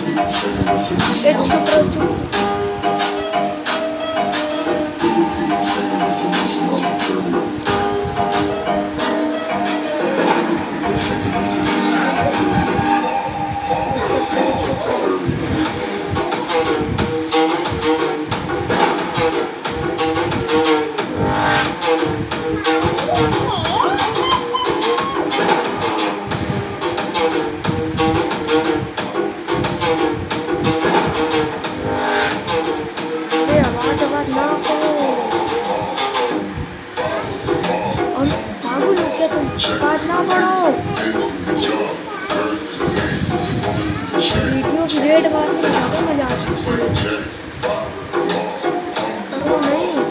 चुप रहो चुप। आवाज आवाज ना करो। और पागल हो क्या तुम? आवाज ना बढ़ाओ। वीडियो की रेट बात में ज्यादा मजा आता है। करो नहीं।